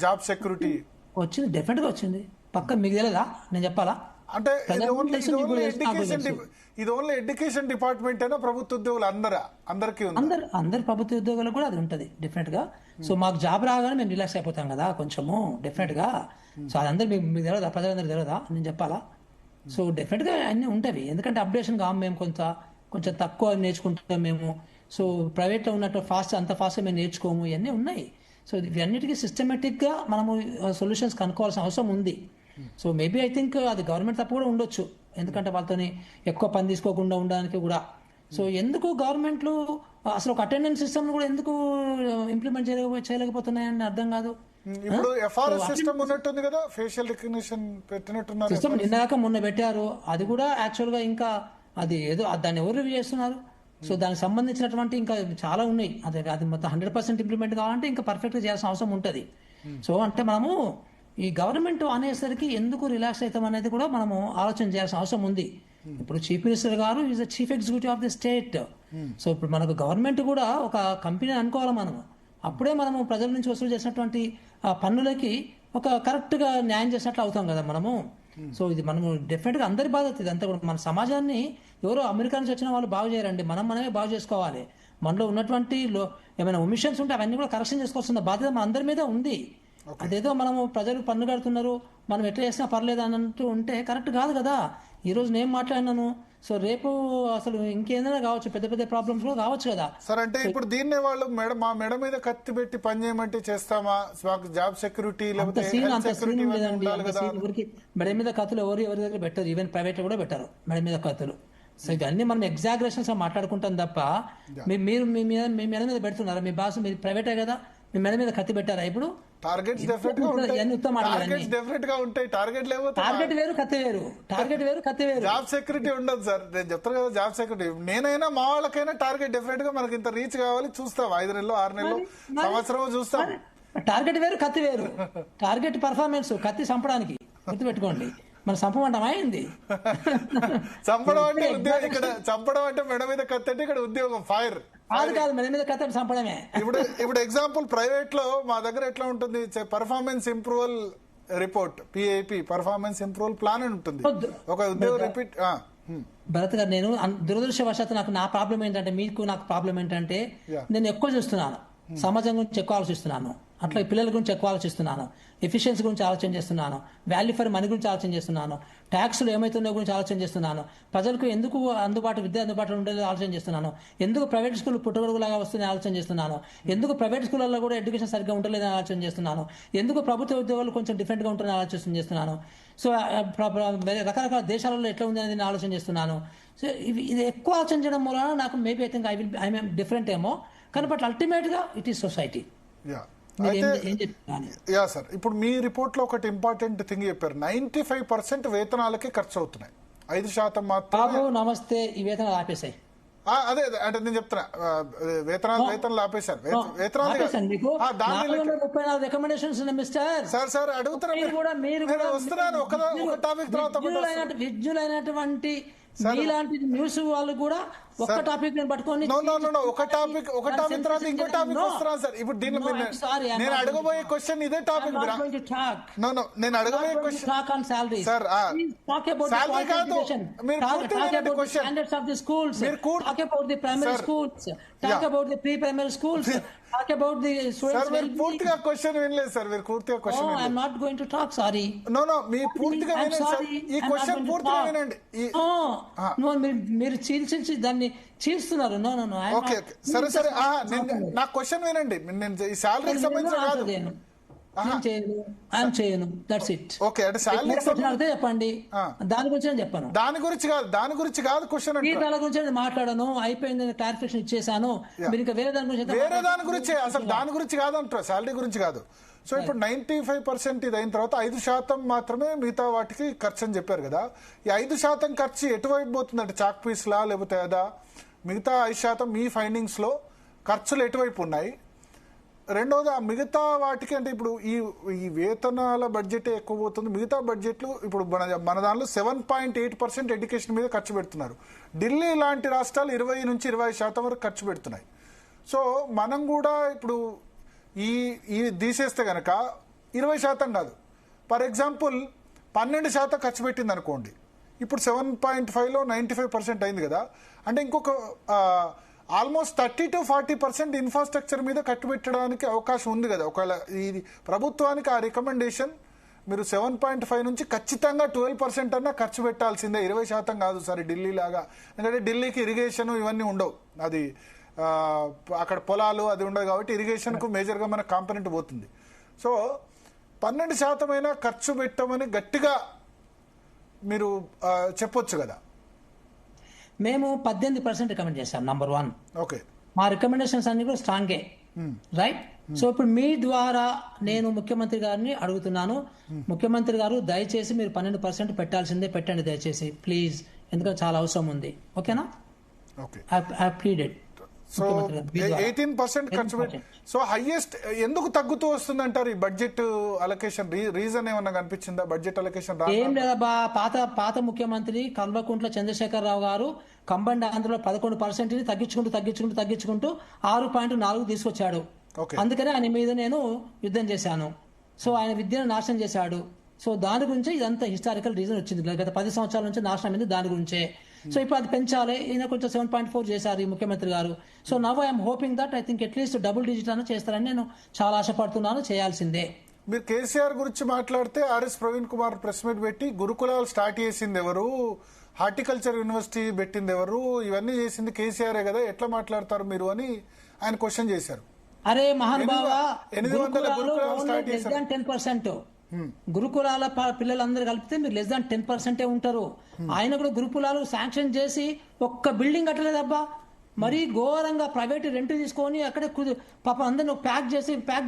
Job security వచ్చింది, definite గా వచ్చింది. పక్క మీకు తెలియదా, నేను చెప్పాలా? అంటే ఇది ఓన్లీ ఎడ్యుకేషన్ డిపార్ట్మెంట్ అయినా ప్రభుత్వ ఉద్యోగులు అందరికీ అందరు ప్రభుత్వ ఉద్యోగులకు కూడా అది ఉంటుంది డెఫినెట్ గా. సో మాకు జాబ్ రాగానే మేము రిలాక్స్ అయిపోతాం కదా కొంచెము డెఫినెట్ గా. సో అదందరూ మీకు తెలియదా, ప్రజలందరూ తెలియదా, నేను చెప్పాలా? సో డెఫినెట్ గా అన్ని ఉంటాయి, ఎందుకంటే అప్డేషన్ కాము మేము, కొంచెం తక్కువ నేర్చుకుంటాం మేము. సో ప్రైవేట్ లో ఉన్నట్టు అంత ఫాస్ట్ మేము నేర్చుకోము, ఇవన్నీ ఉన్నాయి. సో ఇవన్నిటికీ సిస్టమేటిక్ గా మనము సొల్యూషన్స్ కనుక్కోవాల్సిన అవసరం ఉంది. సో మేబీ ఐ థింక్ అది గవర్నమెంట్ తప్పు కూడా ఉండొచ్చు, ఎందుకంటే వాళ్ళతోని ఎక్కువ పని తీసుకోకుండా ఉండడానికి కూడా. సో ఎందుకు గవర్నమెంట్లు అసలు ఒక అటెండెన్స్ సిస్టమ్ కూడా ఎందుకు ఇంప్లిమెంట్ చేయలేకపోతున్నాయని అర్థం కాదు. ఇప్పుడు ఎఫ్ఆర్ఎస్ సిస్టమ్ ఉన్నట్టుంది కదా, ఫేషియల్ రికగ్నిషన్ పెట్టినట్టున్నారు సిస్టమ్, నిన్నాక మొన్న పెట్టారు. అది కూడా యాక్చువల్ గా ఇంకా అది ఏదో దాన్ని ఎవరు రివ్యూ చేస్తున్నారు. సో దానికి సంబంధించినటువంటి ఇంకా చాలా ఉన్నాయి. అది మొత్తం 100% ఇంప్లిమెంట్ కావాలంటే ఇంకా పర్ఫెక్ట్ గా చేయాల్సిన అవసరం ఉంటుంది. సో అంటే మనము ఈ గవర్నమెంట్ అనేసరికి ఎందుకు రిలాక్స్ అవుతాం అనేది కూడా మనము ఆలోచన చేయాల్సిన అవసరం ఉంది. ఇప్పుడు చీఫ్ మినిస్టర్ గారు is the chief executive of the state. So ఇప్పుడు మనకు గవర్నమెంట్ కూడా ఒక కంపెనీ అనుకోవాలి మనము. అప్పుడే మనము ప్రజల నుంచి వసూలు చేసినటువంటి పన్నులకి ఒక కరెక్ట్ గా న్యాయం చేసినట్లు అవుతాం కదా మనము. సో ఇది మనము డెఫినెట్ గా అందరి బాధ్యత ఇదంతా కూడా. మన సమాజాన్ని ఎవరో అమెరికా నుంచి వచ్చిన వాళ్ళు బాగు చేయరండి, మనమే బాగు చేసుకోవాలి. మనలో ఉన్నటువంటి ఏమైనా ఒమిషన్స్ ఉంటే అవన్నీ కూడా కరెక్షన్ చేసుకోవాల్సిన బాధ్యత మన అందరి మీద ఉంది. అదేదో మనము ప్రజలు పన్ను కడుతున్నారు, మనం ఎట్లా చేసినా పర్లేదు అన్నట్టు ఉంటే కరెక్ట్ కాదు కదా. ఈ రోజు నేను మాట్లాడినాను, సో రేపు అసలు ఇంకేదైనా కావచ్చు, పెద్ద పెద్ద ప్రాబ్లమ్స్ కూడా కావచ్చు కదా సార్. అంటే ఇప్పుడు దీన్నే వాళ్ళు మా మెడ మీద కత్తి పెట్టి పని చేయమంటే చేస్తామా? జాబ్ సెక్యూరిటీ మెడ మీద కత్తులు ఎవరి దగ్గర పెట్టరు, ఈవెన్ ప్రైవేట్ లో కూడా పెట్టారు మెడ మీద కత్తులు. సో ఇవన్నీ మనం ఎగ్జాగరేషన్స్ మాట్లాడుకుంటాం తప్ప మీరు మీ మెడ మీద పెడుతున్నారా? మీ బాస్ మీరు ప్రైవేటే కదా, మీ మెడ మీద కత్తి పెట్టారా? ఇప్పుడు టార్గెట్ డెఫినెట్ గా ఉంటాయి. టార్గెట్ వేరు, కత్తి వేరు. టార్గెట్ వేరు, కత్తి వేరు. జాబ్ సెక్యూరిటీ ఉండదు సార్, నేను చెప్తాను కదా. జాబ్ సెక్యూరిటీ నేనైనా మా వాళ్ళకైనా టార్గెట్ డెఫినెట్ గా మనకి ఇంత రీచ్ కావాలి, చూస్తాం. 5 నెలలు 6 నెలలు సంవత్సరం చూస్తాం. టార్గెట్ వేరు, కత్తి వేరు. టార్గెట్ పర్ఫార్మెన్స్, కత్తి చంపడానికి గుర్తుపెట్టుకోండి. మన సంపమంటం అయింది. చంపడం అంటే ఉద్యోగం, ఇక్కడ చంపడం అంటే మెడ మీద కత్తి అంటే ఇక్కడ ఉద్యోగం ఫైర్ కాదు, మెడ మీద కత్తి చంపడమే. ఇప్పుడు ఎగ్జాంపుల్ ప్రైవేట్ లో మా దగ్గర ఎట్లా ఉంటుంది, performance improval report, PIP, performance improval plan అని ఉంటుంది. ఒక ఉద్యోగం రిపీట్. భరత్ గారు, నేను దురదృష్టవశాత్తు నా ప్రాబ్లం ఏంటంటే, మీకు నాకు ప్రాబ్లం ఏంటంటే, నేను ఎక్కువ చూస్తున్నాను, సమాజం గురించి ఎక్కువ ఆలోచిస్తున్నాను, అట్లా పిల్లల గురించి ఎక్కువ ఆలోచిస్తున్నాను, ఎఫిషియన్సీ గురించి ఆలోచన చేస్తున్నాను, వాల్యూ ఫర్ మనీ గురించి ఆలోచన చేస్తున్నాను, ట్యాక్స్లు ఏమైతున్నాయో గురించి ఆలోచన చేస్తున్నాను, ప్రజలకు ఎందుకు విద్య అందుబాటులో ఉండేది ఆలోచన చేస్తున్నాను, ఎందుకు ప్రైవేట్ స్కూల్ పుట్టగొడుగులాగా వస్తుందని ఆలోచన చేస్తున్నాను, ఎందుకు ప్రైవేట్ స్కూళ్ళలో కూడా ఎడ్యుకేషన్ సరిగ్గా ఉండలేదని ఆలోచన చేస్తున్నాను, ఎందుకు ప్రభుత్వ ఉద్యోగాలు కొంచెం డిఫరెంట్ గా ఉంటుందని ఆలోచన చేస్తున్నాను. సో రకరకాల దేశాలలో ఎట్లా ఉంది అనేది ఆలోచన చేస్తున్నాను. సో ఇది ఎక్కువ ఆలోచన చేయడం వలన నాకు maybe I think I mean different ఏమో, కానీ బట్ అల్టిమేట్ గా ఇట్ ఈస్ సొసైటీ. సార్, ఇప్పుడు మీ రిపోర్ట్ లో ఒకటి ఇంపార్టెంట్ థింగ్ చెప్పారు, 95% వేతనాలకే ఖర్చు అవుతున్నాయి, 5% మాత్రం. నమస్తే, ఈ వేతనాలు ఆపేసాయి. అదే అంటే నేను చెప్తున్నా, వేతనాలు ఆపేశారు. సార్ అడుగుతున్నా, వస్తున్నాను ఒక టాపిక్ తర్వాత. విద్యులైనటువంటి మీలాంటి న్యూస్ వాళ్ళు కూడా ఒక టాపిక్ పట్టుకొని ఒక టాపిక్ తర్వాత ఇంకో టాపిక్ వస్తున్నాను సార్. ఇప్పుడు దీనిలో నేను అడగబోయే క్వశ్చన్ ఇదే టాపిక్. నేను అడగబోయే క్వశ్చన్ సార్, సాలరీ కాదు, పూర్తిగా క్వశ్చన్ వినలేదు సార్. మీరు పూర్తిగా క్వశ్చన్ మీరు పూర్తిగా వినండి. ఈ క్వశ్చన్ పూర్తిగా వినండి. మీరు చీల్చి దాన్ని చీల్స్తున్నారు. ఓకే సరే నా క్వశ్చన్ వినండి. నేను ఈ శాలరీకి సంబంధించి కాదు, చెప్పండి. దాని గురించి చెప్పాను, దాని గురించి కాదు క్వశ్చన్. గురించి మాట్లాడాను, అయిపోయింది, క్లారిఫికేషన్ ఇచ్చేసాను. మీరు ఇంకా వేరే దాని గురించి అసలు దాని గురించి కాదంటారు, శాలరీ గురించి కాదు. సో ఇప్పుడు 95% ఇది అయిన తర్వాత 5% మాత్రమే మిగతా వాటికి ఖర్చు అని చెప్పారు కదా. ఈ 5% ఖర్చు ఎటువైపు పోతుందంటే చాక్ పీస్ లా, లేకపోతే కదా మిగతా 5% మీ ఫైండింగ్స్ లో ఖర్చులు ఎటువైపు ఉన్నాయి? రెండోది, ఆ మిగతా వాటికి అంటే ఇప్పుడు ఈ వేతనాల బడ్జెట్ ఎక్కువ పోతుంది, మిగతా బడ్జెట్లు ఇప్పుడు మన దానిలో 7.8% ఎడ్యుకేషన్ మీద ఖర్చు పెడుతున్నారు. ఢిల్లీ లాంటి రాష్ట్రాలు 20 నుంచి 25% వరకు ఖర్చు పెడుతున్నాయి. సో మనం కూడా ఇప్పుడు ఈ తీసేస్తే గనక 20% కాదు. ఫర్ ఎగ్జాంపుల్ 12% ఖర్చు పెట్టింది అనుకోండి, ఇప్పుడు 7.5లో 95% అయింది కదా. అంటే ఇంకొక ఆల్మోస్ట్ 30 to 40% ఇన్ఫ్రాస్ట్రక్చర్ మీద కట్టుబెట్టడానికి అవకాశం ఉంది కదా. ఒకవేళ ఇది ప్రభుత్వానికి ఆ రికమెండేషన్, మీరు 7.5 నుంచి ఖచ్చితంగా 12% అన్నా ఖర్చు పెట్టాల్సిందే, 20% కాదు సార్ ఢిల్లీ లాగా. ఎందుకంటే ఢిల్లీకి ఇరిగేషన్ ఇవన్నీ ఉండవు, అది అక్కడ పొలాలు అది ఉండదు కాబట్టి ఇరిగేషన్కు మేజర్గా మన కాంపనెంట్ పోతుంది. సో 12% అయినా ఖర్చు పెట్టమని గట్టిగా మీరు చెప్పొచ్చు కదా. మేము 18% రికమెండ్ చేశాం. నంబర్ 1, ఓకే, మా రికమెండేషన్స్ అన్ని కూడా స్ట్రాంగే, రైట్. సో ఇప్పుడు మీ ద్వారా నేను ముఖ్యమంత్రి గారిని అడుగుతున్నాను, ముఖ్యమంత్రి గారు దయచేసి మీరు 12% పెట్టాల్సిందే, పెట్టండి దయచేసి ప్లీజ్, ఎందుకంటే చాలా అవసరం ఉంది. ఓకేనా? Okay, I pleaded. సో 18% ఖర్చు పెట్టి, సో హైయెస్ట్ ఎందుకు తగ్గుతూ వస్తుంది అంటారు ఈ బడ్జెట్ అలొకేషన్? రీజన్ ఏమన్నా కనిపించిందా బడ్జెట్ అలొకేషన్? ఏం లేదా, పాత ముఖ్యమంత్రి కల్వకుంట్ల చంద్రశేఖరరావు గారు కంబైన్డ్ ఆంధ్రలో 11% తగ్గించుకుంటూ 6.4 తీసుకొచ్చాడు. అందుకనే ఆయన మీద నేను యుద్ధం చేశాను. సో ఆయన విద్యను నాశనం చేశాడు. సో దాని గురించి ఇదంతా హిస్టారికల్ రీజన్ వచ్చింది. గత 10 సంవత్సరాల నుంచి నాశనం అయింది దాని గురించే. సో ఇప్పుడు అది పెంచాలి, ఈయన కొంచెం 7.4 చేశారు ఈ ముఖ్యమంత్రి గారు. So now I'm hoping that I think at least double digit అన్న చేస్తారని నేను చాలా ఆశపడుతున్నాను, చేయాల్సిందే. మీరు కేసీఆర్ గురించి మాట్లాడితే RS Praveen Kumar press meet పెట్టి గురుకులాలు స్టార్ట్ చేసింది ఎవరు, హార్టికల్చర్ యూనివర్సిటీ పెట్టింది ఎవరు, ఇవన్నీ చేసింది కేసీఆర్ కదా, ఎట్లా మాట్లాడతారు మీరు అని ఆయన క్వశ్చన్ చేశారు. అరే మహానుభావ, 800 10%. గురుకులాల పిల్లలందరూ కలిపితే మీరు లెస్ దాన్ 10% ఉంటారు. ఆయన కూడా గురుకులాలు శాంక్షన్ చేసి ఒక్క బిల్డింగ్ కట్టలేదబ్బా, మరీ ఘోరంగా ప్రైవేట్ రెంట్ తీసుకొని అక్కడే పాప అందరిని ప్యాక్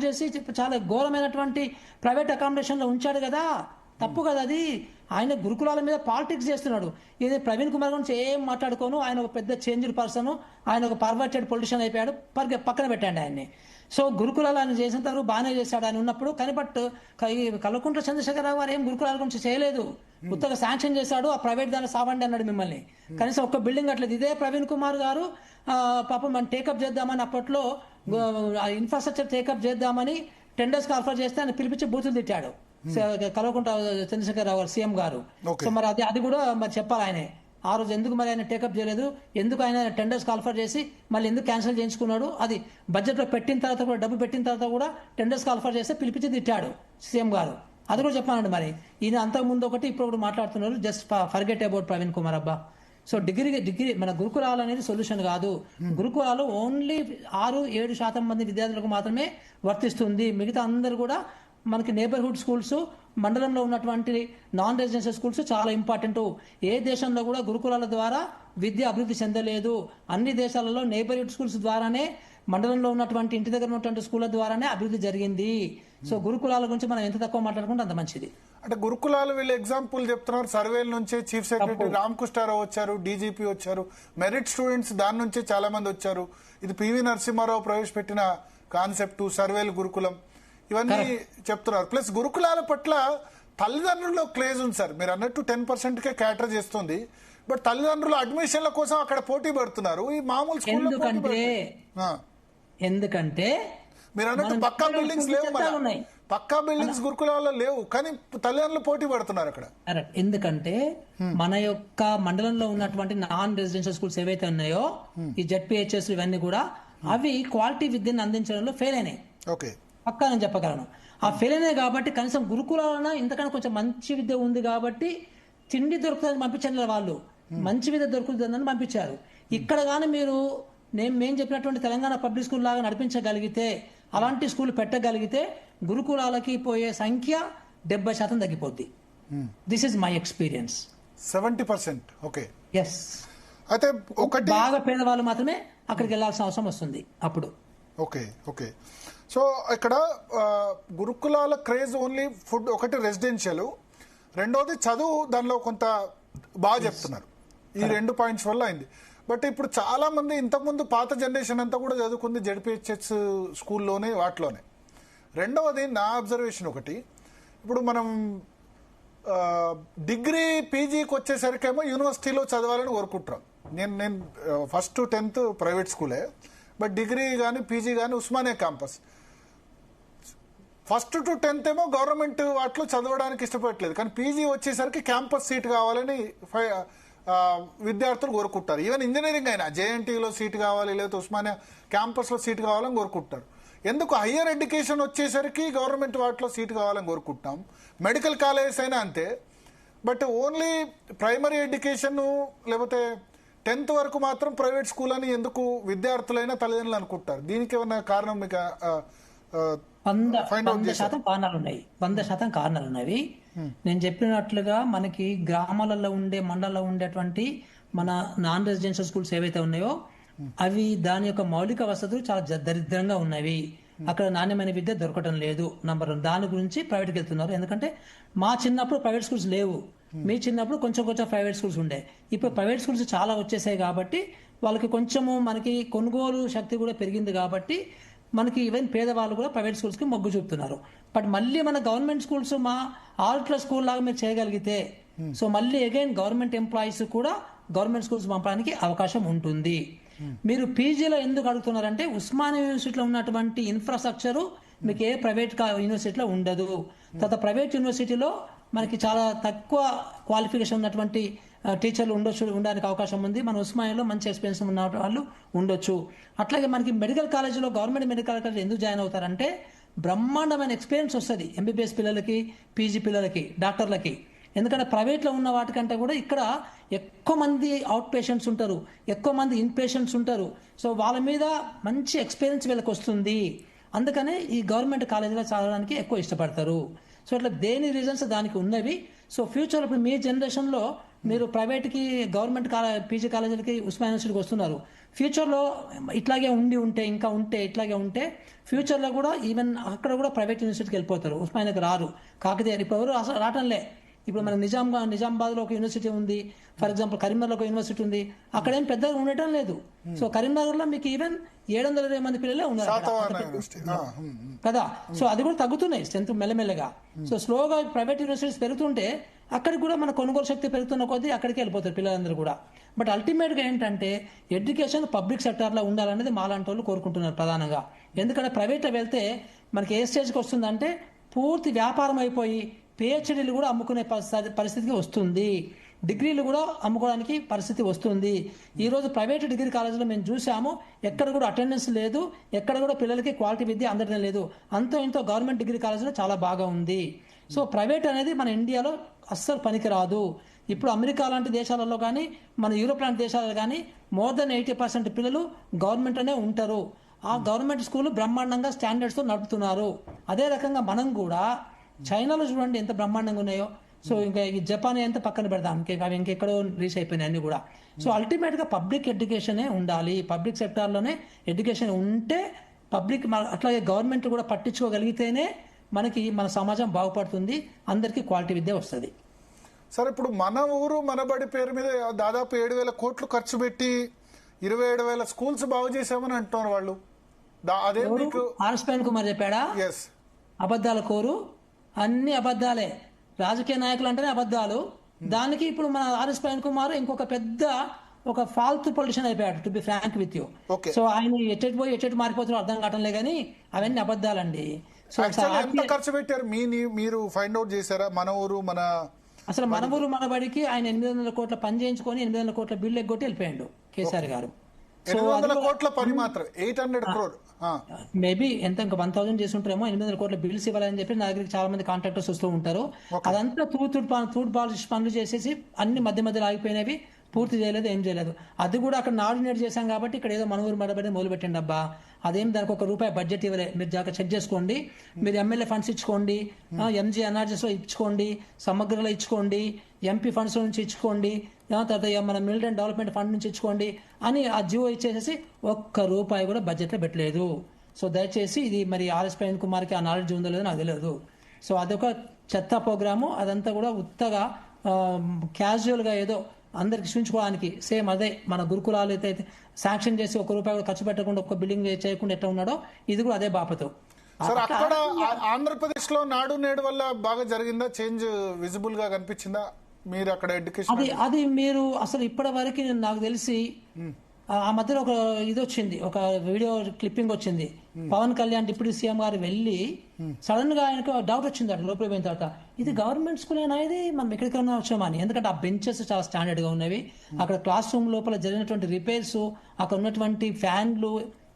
చేసి చాలా ఘోరమైనటువంటి ప్రైవేట్ అకామిడేషన్ లో ఉంచాడు కదా. తప్పు కదా అది. ఆయన గురుకులాల మీద పాలిటిక్స్ చేస్తున్నాడు. ఇది ప్రవీణ్ కుమార్ గురించి ఏం మాట్లాడుకోను, ఆయన ఒక పెద్ద చేంజ్డ్ పర్సన్, ఆయన ఒక పర్వర్టెడ్ పొలిటీషియన్ అయిపోయాడు, పక్కన పెట్టండి ఆయన్ని. సో గురుకులాలు ఆయన చేసినంత వరకు బాగానే చేశాడు ఆయన ఉన్నప్పుడు. కానీ బట్ కల్వకుంట్ల చంద్రశేఖరరావు గారు ఏం గురుకులాల గురించి చేయలేదు, కొత్తగా శాంక్షన్ చేశాడు, ఆ ప్రైవేట్ దాన్ని సావండి అన్నాడు మిమ్మల్ని. కనీసం ఒక్క బిల్డింగ్ అట్లేదు. ఇదే ప్రవీణ్ కుమార్ గారు పాపం మనం టేకప్ చేద్దామని అప్పట్లో ఇన్ఫ్రాస్ట్రక్చర్ టేకప్ చేద్దామని టెండర్స్ ఆఫర్ చేస్తే ఆయన పిలిపించి బూతులు తిట్టాడు కల్వకుంట్ల చంద్రశేఖరరావు గారు సీఎం గారు. సో మరి అది కూడా మరి చెప్పాలి ఆయనే. ఆ రోజు ఎందుకు మరి ఆయన టేకప్ చేయలేదు, ఎందుకు ఆయన టెండర్స్ కాల్ఫర్ చేసి మళ్ళీ ఎందుకు క్యాన్సిల్ చేయించుకున్నాడు, అది బడ్జెట్ లో పెట్టిన తర్వాత కూడా, డబ్బు పెట్టిన తర్వాత కూడా టెండర్స్ కాల్ఫర్ చేస్తే పిలిపించి తిట్టాడు సీఎం గారు. అది కూడా చెప్పానండి. మరి ఈయన అంతకుముందు ఒకటి ఇప్పుడు ఒకటి మాట్లాడుతున్నారు. Just forget about Praveen Kumar అబ్బా. సో డిగ్రీ మన గురుకులాలు అనేది సొల్యూషన్ కాదు. గురుకులాలు ఓన్లీ 6-7% మంది విద్యార్థులకు మాత్రమే వర్తిస్తుంది. మిగతా అందరూ కూడా మనకి నేబర్హుడ్ స్కూల్స్, మండలంలో ఉన్నటువంటి నాన్ రెసిడెన్షియల్ స్కూల్స్ చాలా ఇంపార్టెంట్. ఏ దేశంలో కూడా గురుకులాల ద్వారా విద్య అభివృద్ధి చెందలేదు. అన్ని దేశాలలో నేబర్హుడ్ స్కూల్స్ ద్వారానే, మండలంలో ఉన్నటువంటి ఇంటి దగ్గర ఉన్నటువంటి స్కూళ్ళ ద్వారానే అభివృద్ధి జరిగింది. సో గురుకులాల గురించి మనం ఎంత తక్కువ మాట్లాడుకుంటే అంత మంచిది. అంటే గురుకులాలు వీళ్ళు ఎగ్జాంపుల్ చెప్తున్నారు. సర్వేల నుంచే చీఫ్ సెక్రటరీ రామకృష్ణారావు వచ్చారు, డీజీపీ వచ్చారు, మెరిట్ స్టూడెంట్స్ దాని నుంచే చాలా మంది వచ్చారు. ఇది పివి నరసింహారావు ప్రవేశపెట్టిన కాన్సెప్ట్ సర్వేలు గురుకులం, ఇవన్నీ చెప్తున్నారు. ప్లస్ గురుకులాల పట్ల తల్లిదండ్రుల్లో క్రేజ్ ఉంది సార్. మీరు అన్నట్టు 10%కే క్యాటర్ చేస్తుంది, బట్ తల్లిదండ్రులు అడ్మిషన్ల కోసం అక్కడ పోటీ పడుతున్నారు. ఈ మామూలు స్కూల్లో ఎందుకంటే మీరు అన్నట్టు పక్కా బిల్డింగ్స్ లేవు, పక్కా బిల్డింగ్స్ గురుకులాల్లో లేవు, కానీ తల్లిదండ్రులు పోటీ పడుతున్నారు అక్కడ. ఎందుకంటే మన యొక్క మండలంలో ఉన్నటువంటి నాన్ రెసిడెన్షియల్ స్కూల్స్ ఏవైతే ఉన్నాయో, ఈ జెడ్పీహెచ్ఎస్ ఇవన్నీ కూడా అవి క్వాలిటీ విద్యను అందించడంలో ఫెయిల్ అయినాయి. ఓకే, పక్కా నేను చెప్పగలను. ఆ ఫెయిల్ అయినాయి కాబట్టి కనీసం గురుకులాలన ఇంతకన్నా కొంచెం మంచి విద్య ఉంది కాబట్టి తిండి దొరుకుతుందని పంపించారు వాళ్ళు, మంచి విద్య దొరుకుతుందని పంపించారు. ఇక్కడ కానీ మీరు మేము చెప్పినటువంటి తెలంగాణ పబ్లిక్ స్కూల్ లాగా నడిపించగలిగితే, అలాంటి స్కూల్ పెట్టగలిగితే గురుకులాలకి పోయే సంఖ్య 70% తగ్గిపోద్ది. This is my experience. 70%. Okay, yes. అయితే ఒకటి బాగా పేదవాళ్ళు మాత్రమే అక్కడికి వెళ్లాల్సిన అవసరం వస్తుంది అప్పుడు. Okay okay. సో ఇక్కడ గురుకులాల క్రేజ్ ఓన్లీ ఫుడ్ ఒకటి రెసిడెన్షియల్, రెండోది చదువు దానిలో కొంత బాగా చెప్తున్నారు. ఈ 2 పాయింట్స్ వల్ల అయింది. బట్ ఇప్పుడు చాలా మంది ఇంతకుముందు పాత జనరేషన్ అంతా కూడా చదువుకుంది జెడ్పీహెచ్ఎస్ స్కూల్లోనే, వాటిలోనే. రెండవది నా అబ్జర్వేషన్ ఒకటి, ఇప్పుడు మనం డిగ్రీ పీజీకి వచ్చేసరికేమో యూనివర్సిటీలో చదవాలని కోరుకుంటున్నాం. నేను ఫస్ట్ 10th ప్రైవేట్ స్కూలే, బట్ డిగ్రీ కానీ పీజీ కానీ Osmania campus. First to 10th ఏమో గవర్నమెంట్ వాటిలో చదవడానికి ఇష్టపడట్లేదు, కానీ పీజీ వచ్చేసరికి క్యాంపస్ సీట్ కావాలని విద్యార్థులు కోరుకుంటారు. ఈవెన్ ఇంజనీరింగ్ అయినా జేఎన్టీలో సీట్ కావాలి, లేకపోతే ఉస్మానియా క్యాంపస్లో సీట్ కావాలని కోరుకుంటారు. ఎందుకు హయ్యర్ ఎడ్యుకేషన్ వచ్చేసరికి గవర్నమెంట్ వాటిలో సీట్ కావాలని కోరుకుంటాం. మెడికల్ కాలేజెస్ అయినా అంతే. బట్ ఓన్లీ ప్రైమరీ ఎడ్యుకేషన్ లేకపోతే 10th వరకు మాత్రం ప్రైవేట్ స్కూల్ అని ఎందుకు విద్యార్థులైనా తల్లిదండ్రులు అనుకుంటారు? దీనికి ఏమైనా కారణం మీకు 100% కారణాలు ఉన్నాయి. 100% కారణాలు ఉన్నవి. నేను చెప్పినట్లుగా మనకి గ్రామాలలో ఉండే మండలంలో ఉండేటువంటి మన నాన్ రెసిడెన్షియల్ స్కూల్స్ ఏవైతే ఉన్నాయో అవి దాని యొక్క మౌలిక వసతులు చాలా దరిద్రంగా ఉన్నవి. అక్కడ నాణ్యమైన విద్య దొరకటం లేదు. నంబర్ 1 దాని గురించి ప్రైవేట్కి వెళ్తున్నారు. ఎందుకంటే మా చిన్నప్పుడు ప్రైవేట్ స్కూల్స్ లేవు, మీ చిన్నప్పుడు కొంచెం కొంచెం ప్రైవేట్ స్కూల్స్ ఉండే. ఇప్పుడు ప్రైవేట్ స్కూల్స్ చాలా వచ్చేసాయి కాబట్టి వాళ్ళకి కొంచెము మనకి కొనుగోలు శక్తి కూడా పెరిగింది కాబట్టి మనకి ఈవెన్ పేదవాళ్ళు కూడా ప్రైవేట్ స్కూల్స్కి మొగ్గు చూపుతున్నారు. బట్ మళ్ళీ మన గవర్నమెంట్ స్కూల్స్ మా ఆల్ క్లాస్ స్కూల్ లాగా మీరు చేయగలిగితే సో మళ్ళీ అగైన్ గవర్నమెంట్ ఎంప్లాయీస్ కూడా గవర్నమెంట్ స్కూల్స్ పంపడానికి అవకాశం ఉంటుంది. మీరు పీజీలో ఎందుకు అడుగుతున్నారంటే ఉస్మానియా యూనివర్సిటీలో ఉన్నటువంటి ఇన్ఫ్రాస్ట్రక్చరు మీకు ఏ ప్రైవేట్ యూనివర్సిటీలో ఉండదు. తర్వాత ప్రైవేట్ యూనివర్సిటీలో మనకి చాలా తక్కువ క్వాలిఫికేషన్ ఉన్నటువంటి టీచర్లు ఉండడానికి అవకాశం ఉంది. మన ఉస్మానియాలో మంచి ఎక్స్పీరియన్స్ ఉన్న వాళ్ళు ఉండొచ్చు. అట్లాగే మనకి మెడికల్ కాలేజీలో గవర్నమెంట్ మెడికల్ కాలేజ్ ఎందుకు జాయిన్ అవుతారంటే బ్రహ్మాండమైన ఎక్స్పీరియన్స్ వస్తుంది ఎంబీబీఎస్ పిల్లలకి, పీజీ పిల్లలకి, డాక్టర్లకి. ఎందుకంటే ప్రైవేట్లో ఉన్న వాటికంటే కూడా ఇక్కడ ఎక్కువ మంది అవుట్ పేషెంట్స్ ఉంటారు, ఎక్కువ మంది ఇన్ పేషెంట్స్ ఉంటారు. సో వాళ్ళ మీద మంచి ఎక్స్పీరియన్స్ వీళ్ళకి వస్తుంది. అందుకనే ఈ గవర్నమెంట్ కాలేజీలో చదవడానికి ఎక్కువ ఇష్టపడతారు. సో ఇట్లా దేని రీజన్స్ దానికి ఉన్నవి. సో ఫ్యూచర్ ఇప్పుడు మీ జనరేషన్లో మీరు ప్రైవేట్కి గవర్నమెంట్ పీజీ కాలేజీలకి ఉస్మానియా యూనివర్సిటీకి వస్తున్నారు. ఫ్యూచర్లో ఇట్లాగే ఇట్లాగే ఉంటే ఫ్యూచర్లో కూడా ఈవెన్ అక్కడ కూడా ప్రైవేట్ యూనివర్సిటీకి వెళ్ళిపోతారు, ఉస్మానియాకి రారు. కాకతీయ ఇప్పుడు ఎవరు అసలు రావటంలే. ఇప్పుడు మన నిజామాబాద్లో ఒక యూనివర్సిటీ ఉంది, ఫర్ ఎగ్జాంపుల్ కరీంనగర్లో ఒక యూనివర్సిటీ ఉంది, అక్కడ ఏం పెద్దగా ఉండటం లేదు. సో కరీంనగర్లో మీకు ఈవెన్ 720 మంది పిల్లలే ఉన్నారు కదా. సో అది కూడా తగ్గుతున్నాయి స్ట్రెంత్ మెల్లమెల్లగా. సో స్లోగా ప్రైవేట్ యూనివర్సిటీస్ పెరుగుతుంటే అక్కడికి కూడా మన కొనుగోలు శక్తి పెరుగుతున్న కొద్దీ అక్కడికి వెళ్ళిపోతారు పిల్లలందరూ కూడా. బట్ అల్టిమేట్గా ఏంటంటే ఎడ్యుకేషన్ పబ్లిక్ సెక్టార్లో ఉండాలనేది మాలాంటి వాళ్ళు కోరుకుంటున్నారు ప్రధానంగా. ఎందుకంటే ప్రైవేట్లో వెళ్తే మనకి ఏ స్టేజ్కి వస్తుందంటే పూర్తి వ్యాపారం అయిపోయి పిహెచ్డీలు కూడా అమ్ముకునే పరిస్థితికి వస్తుంది, డిగ్రీలు కూడా అమ్ముకోవడానికి పరిస్థితి వస్తుంది. ఈరోజు ప్రైవేట్ డిగ్రీ కాలేజీలో మేము చూసాము, ఎక్కడ కూడా అటెండెన్స్ లేదు, ఎక్కడ కూడా పిల్లలకి క్వాలిటీ విద్య అందడం లేదు. అంతో ఇంతో గవర్నమెంట్ డిగ్రీ కాలేజీలో చాలా బాగా ఉంది. సో ప్రైవేట్ అనేది మన ఇండియాలో అస్సలు పనికిరాదు. ఇప్పుడు అమెరికా లాంటి దేశాలలో కానీ మన యూరోప్ లాంటి దేశాలలో కానీ మోర్ దెన్ 80% పిల్లలు గవర్నమెంట్లోనే ఉంటారు. ఆ గవర్నమెంట్ స్కూల్ బ్రహ్మాండంగా స్టాండర్డ్స్తో నడుపుతున్నారు. అదే రకంగా మనం కూడా చైనాలో చూడండి ఎంత బ్రహ్మాండంగా ఉన్నాయో. సో ఇంకా ఈ జపాన్ ఎంత పక్కన పెడతాం, అవి ఇంకెక్కడో రీచ్ అయిపోయినాయి అన్ని కూడా. సో అల్టిమేట్గా పబ్లిక్ ఎడ్యుకేషనే ఉండాలి. పబ్లిక్ సెక్టార్లోనే ఎడ్యుకేషన్ ఉంటే అట్లాగే గవర్నమెంట్ కూడా పట్టించుకోగలిగితేనే మనకి మన సమాజం బాగుపడుతుంది, అందరికీ క్వాలిటీ విద్య వస్తుంది. సరే, ఇప్పుడు మన ఊరు మనబడి పేరు మీద దాదాపు 7,000 కోట్లు ఖర్చు పెట్టి 27,000 స్కూల్స్ బాగు చేశామని అంటున్నారు వాళ్ళు. అదే మీకు ఆర్ఎస్ కుమార్ చెప్పాడా? అబద్ధాల కోరు, అన్ని అబద్ధాలే. రాజకీయ నాయకులు అంటేనే అబద్ధాలు. దానికి ఇప్పుడు మన ఆర్ఎస్ కుమార్ ఇంకొక పెద్ద ఒక ఫాల్తు పొలిటిషియన్ అయిపోయాడు, to be frank with you. So ఆయన ఎటు మారిపోతున్నారు అర్థం కావట్లే, కానీ అవన్నీ అబద్ధాలండి. సో ఎంత ఖర్చు పెట్టారు మీరు ఫైండ్ అవుట్ చేశారా? మన ఊరు మనబడికి ఆయన 800 కోట్ల పని చేయించుకొని 800 కోట్ల బిల్లు ఎగ్గొట్టి వెళ్ళిపోయాడు కేసీఆర్ గారు. 800 కోట్ల పని మాత్రం 800 crore మేబీ ఎంత ఇంకా 1,000 చేసి ఉంటారేమో. 800 కోట్ల బిల్స్ ఇవ్వాలని చెప్పి నా దగ్గరికి చాలా మంది కాంట్రాక్టర్స్ వస్తూ ఉంటారు. అదంతా తూడ్ పాలిష్ పనులు చేసేసి అన్ని మధ్యలో ఆగిపోయినవి, పూర్తి చేయలేదు, ఏం చేయలేదు. అది కూడా అక్కడ ఆర్డినేట్ చేశాం కాబట్టి ఇక్కడ ఏదో మన ఊరు మనబడి మొదలు పెట్టండి అబ్బా, అదేం దానికి ₹1 బడ్జెట్ ఇవ్వలే. మీరు జాగ్రత్త చెక్ చేసుకోండి, మీరు ఎమ్మెల్యే ఫండ్స్ ఇచ్చుకోండి, ఎంజీ ఎన్ఆర్జీస్లో ఇచ్చుకోండి, సమగ్రలో ఇచ్చుకోండి, ఎంపీ ఫండ్స్ నుంచి ఇచ్చుకోండి, తర్వాత మన మిలిటరీ డెవలప్మెంట్ ఫండ్ నుంచి ఇచ్చుకోండి అని ఆ జియో ఇచ్చేసేసి ₹1 కూడా బడ్జెట్లో పెట్టలేదు. సో దయచేసి ఇది మరి ఆర్ఎస్ ప్రవీణ్ కుమార్కి ఆ నాలెడ్జ్ ఉందో లేదో నాకు తెలియదు. సో అదొక చెత్త ప్రోగ్రాము. అదంతా కూడా ఉత్తగా క్యాజువల్గా ఏదో అందరికి సూచించుకోవడానికి, సేమ్ అదే మన గురుకులాలు అయితే శాంక్షన్ చేసి ₹1 కూడా ఖర్చు పెట్టకుండా ఒక్క బిల్డింగ్ చేయకుండా ఎట్లా ఉన్నాడో ఇది కూడా అదే బాపతో. సార్, అక్కడ ఆంధ్రప్రదేశ్ లో నాడు నేడు వల్ల బాగా జరిగిందా? చేంజ్ విజిబుల్ గా కనిపించిందా మీరు అక్కడ ఎడ్యుకేషన్? అది మీరు అసలు ఇప్పటి వరకు నాకు తెలిసి ఆ మధ్యలో ఒక ఇది వచ్చింది, ఒక వీడియో క్లిప్పింగ్ వచ్చింది. పవన్ కళ్యాణ్ డిప్యూటీ సీఎం గారు వెళ్ళి సడన్ గా ఆయనకు డౌట్ వచ్చింది అట్లా లోపలికి పోయిన తర్వాత, ఇది గవర్నమెంట్ స్కూల్ అయినా ఇది మనం ఎక్కడికైనా వచ్చామని. ఎందుకంటే ఆ బెంచెస్ చాలా స్టాండర్డ్ గా ఉన్నవి, అక్కడ క్లాస్ రూమ్ లోపల జరిగినటువంటి రిపేర్స్, అక్కడ ఉన్నటువంటి ఫ్యాన్లు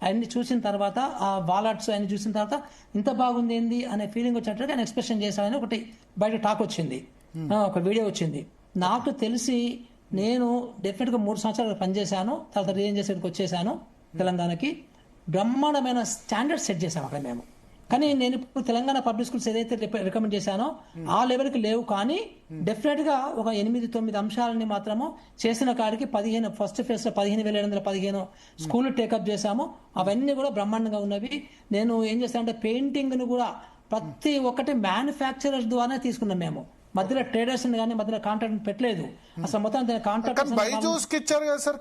అన్ని చూసిన తర్వాత, ఆ వాలెట్స్ అన్ని చూసిన తర్వాత ఇంత బాగుంది ఏంది అనే ఫీలింగ్ వచ్చినట్టుగా ఆయన ఎక్స్ప్రెషన్ చేశాడని ఒకటి బయట టాక్ వచ్చింది, ఒక వీడియో వచ్చింది. నాకు తెలిసి నేను డెఫినెట్గా 3 సంవత్సరాలు పనిచేశాను, తర్వాత రిజైన్ చేసి ఇక్కడికి వచ్చేసాను తెలంగాణకి. బ్రహ్మాండమైన స్టాండర్డ్ సెట్ చేశాము అక్కడ మేము. కానీ నేను ఇప్పుడు తెలంగాణ పబ్లిక్ స్కూల్స్ ఏదైతే రికమెండ్ చేశానో ఆ లెవెల్కి లేవు, కానీ డెఫినెట్గా ఒక 8-9 అంశాలని మాత్రము చేసిన కాడికి 15 ఫస్ట్ ఫేజ్ లో 15,715 స్కూల్ టేకప్ చేశాము. అవన్నీ కూడా బ్రహ్మాండంగా ఉన్నవి. నేను ఏం చేస్తానంటే పెయింటింగ్ ను కూడా ప్రతి ఒక్కటి మ్యానుఫ్యాక్చరర్ ద్వారానే తీసుకున్నాం మేము. మధ్యలో ట్రేడర్స్ కానీ మధ్యలో కాంట్రాక్ట్ పెట్టలేదు అసలు. మొత్తం కాంట్రాక్ట్ బైజూస్ కి ఇచ్చారు కదా సార్.